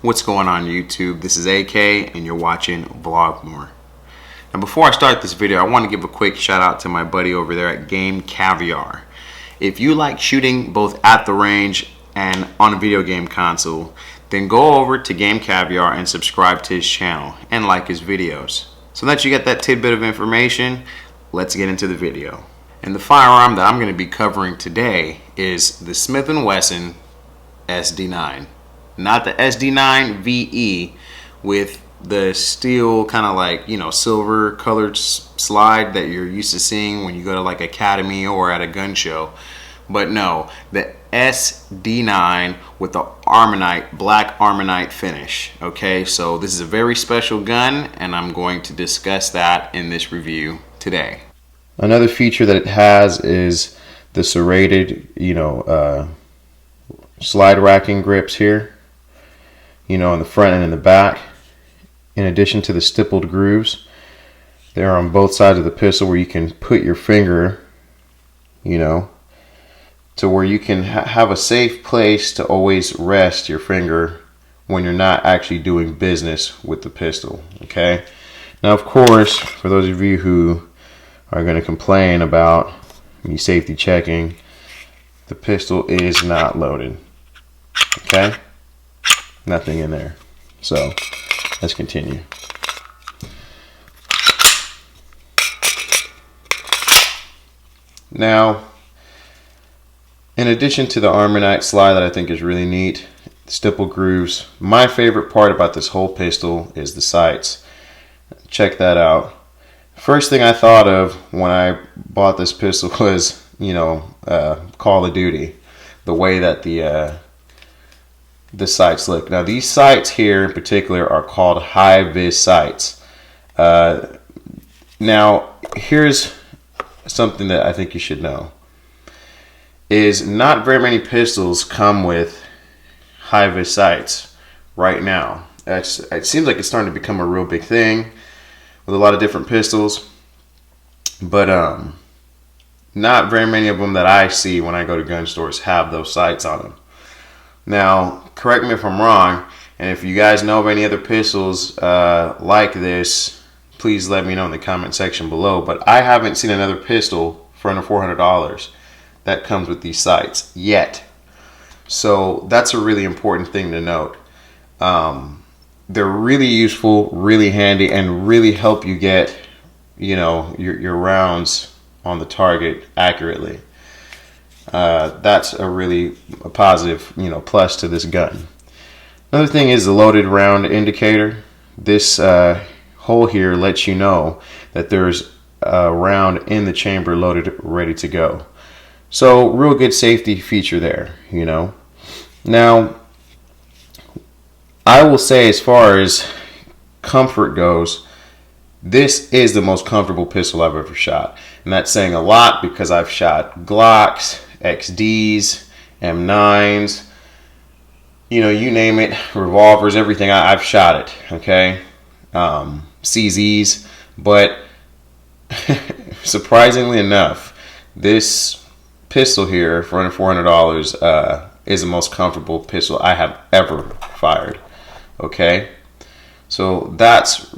What's going on YouTube? This is AK and you're watching Vlog More. Now before I start this video, I want to give a quick shout out to my buddy over there at Game Caviar. If you like shooting both at the range and on a video game console, then go over to Game Caviar and subscribe to his channel and like his videos. So that you get that tidbit of information, let's get into the video. And the firearm that I'm going to be covering today is the Smith&Wesson SD9. Not the SD9 VE with the steel kind of like, you know, silver colored slide that you're used to seeing when you go to like Academy or at a gun show. But no, the SD9 with the Armornite, black Armornite finish. Okay, so this is a very special gun and I'm going to discuss that in this review today. Another feature that it has is the serrated, slide racking grips here, on the front and in the back. In addition to the stippled grooves, they're on both sides of the pistol where you can put your finger, to where you can have a safe place to always rest your finger when you're not actually doing business with the pistol. Okay. Now, of course, for those of you who are going to complain about me safety checking, the pistol is not loaded. Okay. Nothing in there. So let's continue. Now, in addition to the Armornite slide that I think is really neat, the stipple grooves, my favorite part about this whole pistol is the sights. Check that out. First thing I thought of when I bought this pistol was, Call of Duty. The way that the sights look. Now these sights here in particular are called HI-VIZ sights. Now here's something that I think you should know. Is not very many pistols come with HI-VIZ sights right now. It seems like it's starting to become a real big thing with a lot of different pistols, but not very many of them that I see when I go to gun stores have those sights on them. Now, correct me if I'm wrong, and if you guys know of any other pistols like this, please let me know in the comment section below. But I haven't seen another pistol for under $400 that comes with these sights yet. So that's a really important thing to note. They're really useful, really handy, and really help you get, your rounds on the target accurately. That's a really positive, plus to this gun. Another thing is the loaded round indicator. This hole here lets you know that there's a round in the chamber loaded, ready to go. So real good safety feature there, Now, I will say, as far as comfort goes, this is the most comfortable pistol I've ever shot. And that's saying a lot because I've shot Glocks, XDs, M9s, you name it, revolvers, everything. I've shot it, okay? CZs, but surprisingly enough, this pistol here for under $400 is the most comfortable pistol I have ever fired, okay? So that's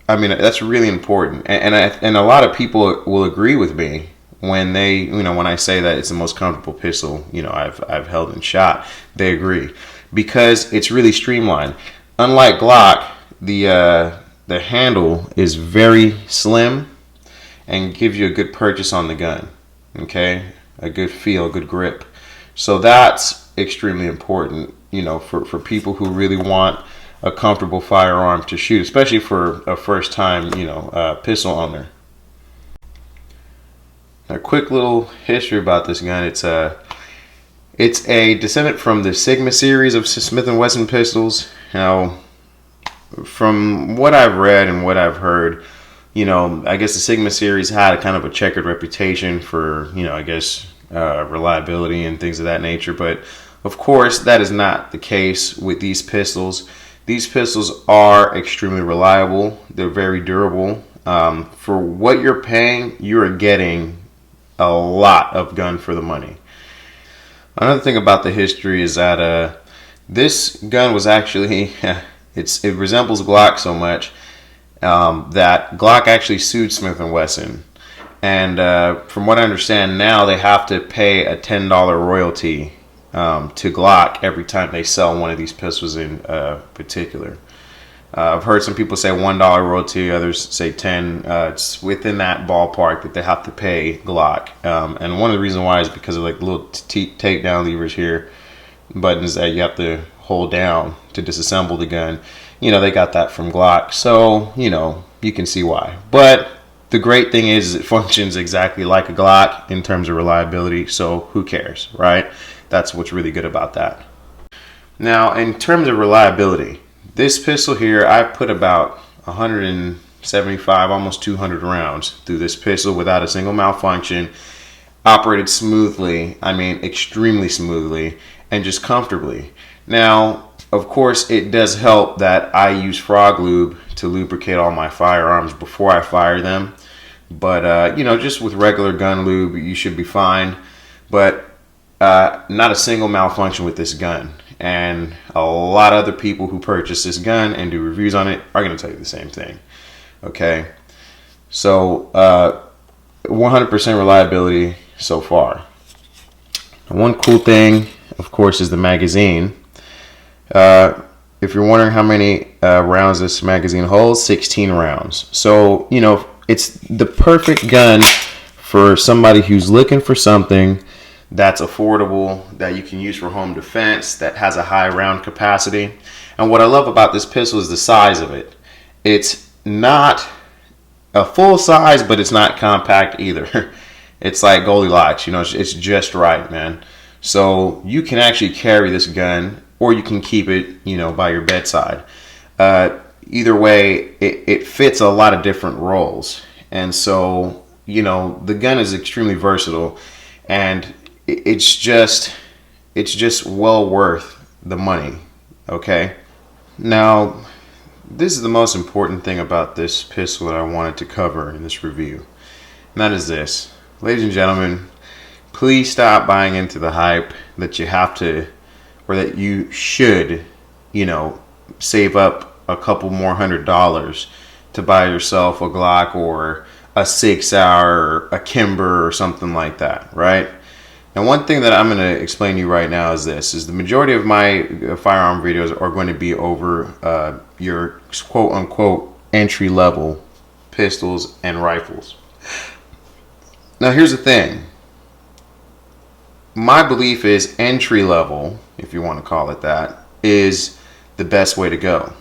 really important, and a lot of people will agree with me when they, when I say that it's the most comfortable pistol, I've held and shot. They agree because it's really streamlined. Unlike Glock, the handle is very slim and gives you a good purchase on the gun. Okay, a good feel, good grip. So that's extremely important, for people who really want a comfortable firearm to shoot, especially for a first-time, pistol owner. A quick little history about this gun. It's a descendant from the Sigma series of Smith&Wesson pistols. Now, from what I've read and what I've heard, I guess the Sigma series had a kind of a checkered reputation for, reliability and things of that nature. But of course, that is not the case with these pistols. These pistols are extremely reliable. They're very durable. For what you're paying, you are getting a lot of gun for the money. Another thing about the history is that This gun was actually, it resembles Glock so much that Glock actually sued Smith&Wesson. And from what I understand now, they have to pay a $10 royalty to Glock every time they sell one of these pistols in particular. I've heard some people say $1 royalty, others say 10. It's within that ballpark that they have to pay Glock. And one of the reasons why is because of like little takedown levers here, buttons that you have to hold down to disassemble the gun. You know, they got that from Glock. So, you know, you can see why. But the great thing is it functions exactly like a Glock in terms of reliability. So who cares, right? That's what's really good about that. Now, in terms of reliability, this pistol here, I put about 175, almost 200 rounds through this pistol without a single malfunction. Operated smoothly, I mean extremely smoothly, and just comfortably. Now, of course, it does help that I use frog lube to lubricate all my firearms before I fire them. But, you know, just with regular gun lube, you should be fine. But not a single malfunction with this gun. And a lot of other people who purchase this gun and do reviews on it are going to tell you the same thing. Okay. So 100% reliability so far. One cool thing, of course, is the magazine. If you're wondering how many rounds this magazine holds, 16 rounds. So, you know, it's the perfect gun for somebody who's looking for something that's affordable, that you can use for home defense, that has a high round capacity. And what I love about this pistol is the size of it. It's not a full size, but it's not compact either. It's like Goldilocks, you know, it's just right, man. So you can actually carry this gun, or you can keep it, you know, by your bedside. Either way, it fits a lot of different roles. And so, you know, the gun is extremely versatile, and it's just well worth the money. Okay. Now, this is the most important thing about this pistol that I wanted to cover in this review, and that is this. Ladies and gentlemen, please stop buying into the hype that you have to, or that you should, you know, save up a couple more $100 to buy yourself a Glock or a 6 Sauer or a Kimber or something like that, right? Now, one thing that I'm going to explain to you right now is this, is the majority of my firearm videos are going to be over your quote-unquote entry-level pistols and rifles. Now, here's the thing. My belief is entry-level, if you want to call it that, is the best way to go.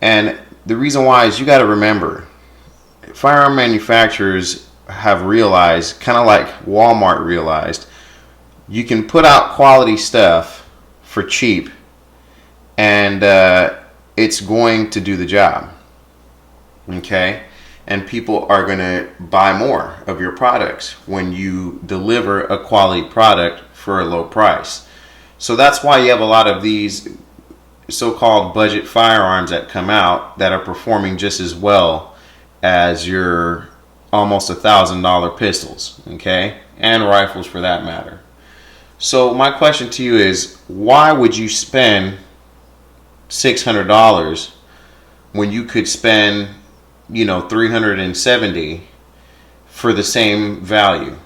And the reason why is you got to remember, firearm manufacturers have realized, kind of like Walmart realized, you can put out quality stuff for cheap and it's going to do the job. Okay? And people are going to buy more of your products when you deliver a quality product for a low price. So that's why you have a lot of these so-called budget firearms that come out that are performing just as well as your almost $1,000 pistols, okay, and rifles for that matter. So my question to you is, why would you spend $600 when you could spend, you know, $370 for the same value?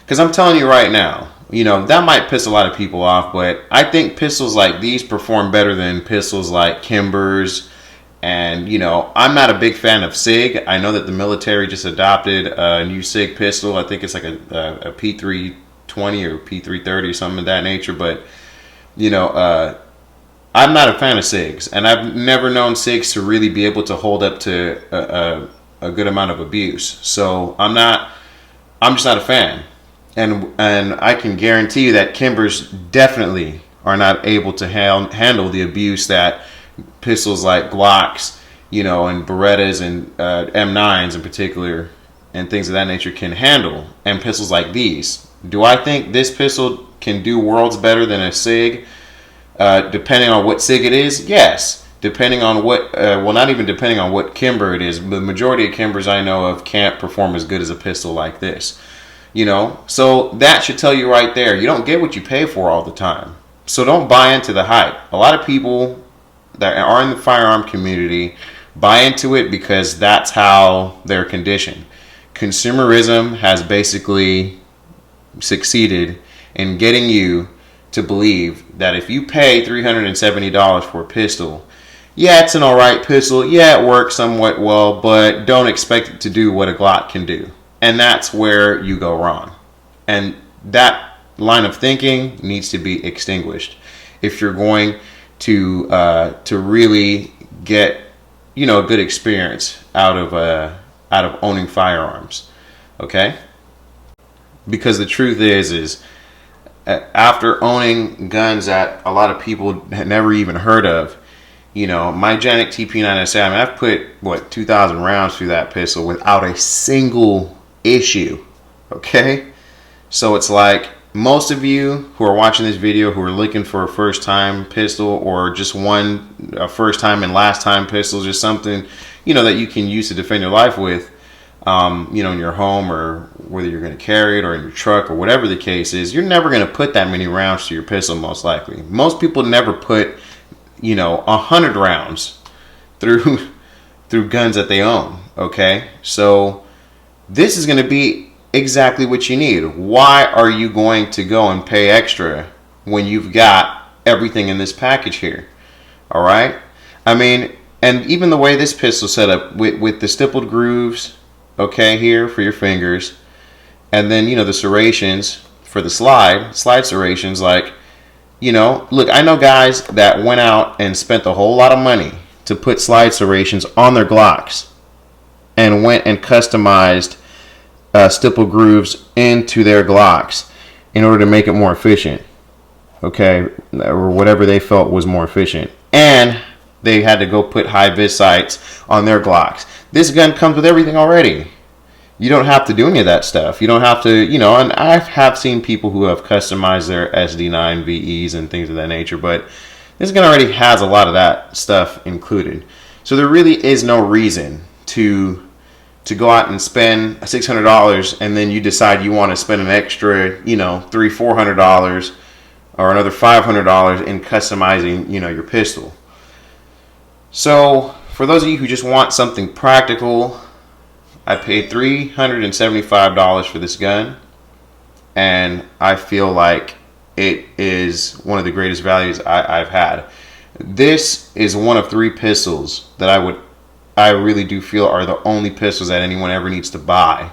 Because I'm telling you right now, you know, that might piss a lot of people off, but I think pistols like these perform better than pistols like Kimbers. And, you know, I'm not a big fan of SIG. I know that the military just adopted a new SIG pistol. I think it's like a P320 or P330 or something of that nature. But, you know, I'm not a fan of SIGs. And I've never known SIGs to really be able to hold up to a good amount of abuse. So I'm just not a fan. And I can guarantee you that Kimbers definitely are not able to handle the abuse that pistols like Glocks, you know, and Berettas and M9s in particular and things of that nature can handle, and pistols like these. Do I think this pistol can do worlds better than a SIG? Depending on what SIG it is, yes. Depending on what, well, not even depending on what Kimber it is. The majority of Kimbers I know of can't perform as good as a pistol like this. You know, so that should tell you right there, you don't get what you pay for all the time. So don't buy into the hype. A lot of people that are in the firearm community buy into it because that's how they're conditioned. Consumerism has basically succeeded in getting you to believe that if you pay $370 for a pistol, yeah, it's an alright pistol, yeah, it works somewhat well, but don't expect it to do what a Glock can do. And that's where you go wrong. And that line of thinking needs to be extinguished if you're going to really get, you know, a good experience out of owning firearms. Okay? Because the truth is after owning guns that a lot of people had never even heard of, you know, my Janik TP9SA, I mean, I've put, what, 2,000 rounds through that pistol without a single issue. Okay? So it's like, most of you who are watching this video who are looking for a first time pistol, or just a first time and last time pistol, just something, you know, that you can use to defend your life with, you know, in your home, or whether you're going to carry it or in your truck or whatever the case is, you're never going to put that many rounds to your pistol, most likely. Most people never put, you know, 100 rounds through guns that they own. Okay, so this is going to be exactly what you need. Why are you going to go and pay extra when you've got everything in this package here? All right, I mean, and even the way this pistol's set up with the stippled grooves, okay, here for your fingers, and then, you know, the serrations for the slide serrations, like, you know, look, I know guys that went out and spent a whole lot of money to put slide serrations on their Glocks and went and customized stipple grooves into their Glocks in order to make it more efficient, okay, or whatever they felt was more efficient. And they had to go put HI-VIZ sights on their Glocks. This gun comes with everything already. You don't have to do any of that stuff. You don't have to, you know, and I have seen people who have customized their SD9 VEs and things of that nature, but this gun already has a lot of that stuff included. So there really is no reason to go out and spend $600 and then you decide you want to spend an extra, you know, $300-400 or another $500 in customizing, you know, your pistol. So for those of you who just want something practical, I paid $375 for this gun, and I feel like it is one of the greatest values I've had. This is one of 3 pistols that I really do feel are the only pistols that anyone ever needs to buy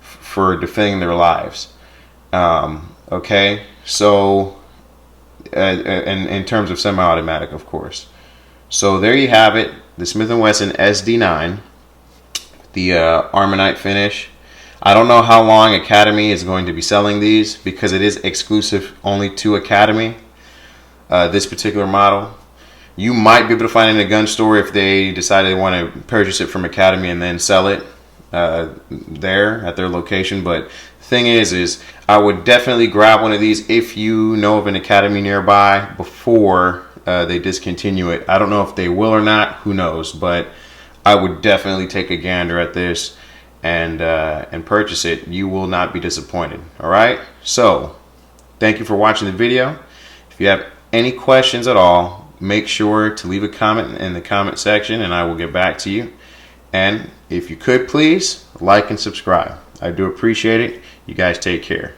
for defending their lives. Okay, so in terms of semi-automatic, of course. So there you have it, the Smith&Wesson SD9, the Armornite finish. I don't know how long Academy is going to be selling these, because it is exclusive only to Academy, this particular model. You might be able to find it in a gun store if they decide they want to purchase it from Academy and then sell it there at their location. But the thing is I would definitely grab one of these if you know of an Academy nearby before they discontinue it. I don't know if they will or not, who knows, but I would definitely take a gander at this and purchase it. You will not be disappointed. All right, so thank you for watching the video. If you have any questions at all, make sure to leave a comment in the comment section and I will get back to you. And if you could, please like and subscribe. I do appreciate it. You guys take care.